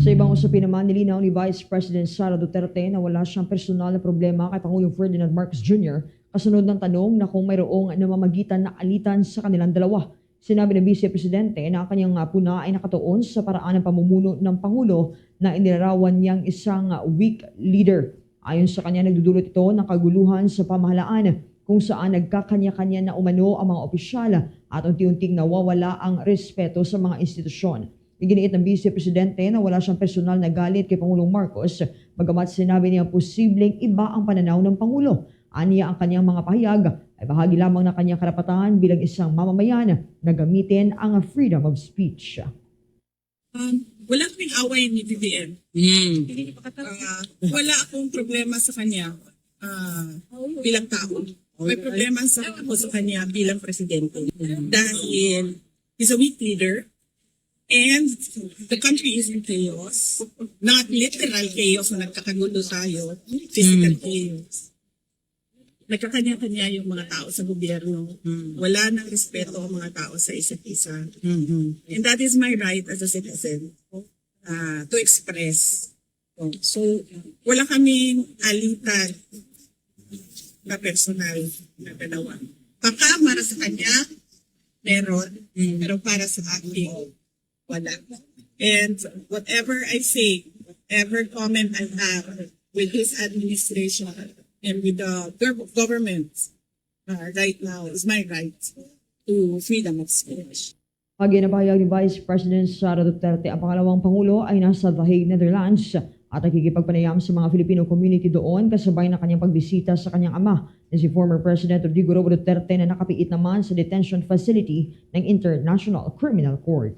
Sa ibang usapin naman, nilinaw ni Vice President Sara Duterte na wala siyang personal na problema kay Pangulong Ferdinand Marcos Jr. kasunod ng tanong na kung mayroong namamagitan na alitan sa kanilang dalawa. Sinabi ng Vice Presidente na ang kanyang puna ay nakatuon sa paraan ng pamumuno ng Pangulo na inilarawan niyang isang weak leader. Ayon sa kanya, nagdudulot ito ng kaguluhan sa pamahalaan kung saan nagkakanya-kanya na umano ang mga opisyal at unti-unting nawawala ang respeto sa mga institusyon. Iginiit ng Vice Presidente na wala siyang personal na galit kay Pangulong Marcos, bagamat sinabi niya posibleng iba ang pananaw ng Pangulo. Aniya ang kanyang mga pahayag ay bahagi lamang ng kanyang karapatan bilang isang mamamayan na gamitin ang freedom of speech. Wala kaming away ni BBM. Wala akong problema sa kanya bilang tao. May problema ako sa kanya bilang presidente. Dahil he's a weak leader and the country is in chaos. Not literal chaos na nagkakagulo tayo, physical chaos. Nagkakanya-kanya yung mga tao sa gobyerno. Wala nang respeto ang mga tao sa isa't isa. And that is my right as a citizen to express. So, wala kaming alitan na personal na dalawa. Baka para sa kanya, meron. Pero para sa akin, wala. And whatever I say, whatever comment I have with his administration and with the government right now is my right to freedom of speech. Paginapahayag ni Vice President Sara Duterte, ang pangalawang Pangulo ay nasa The Hague, Netherlands at nakikipagpanayam sa mga Filipino community doon kasabay ng kanyang pagbisita sa kanyang ama na si former President Rodrigo Roa Duterte na nakapiit naman sa detention facility ng International Criminal Court.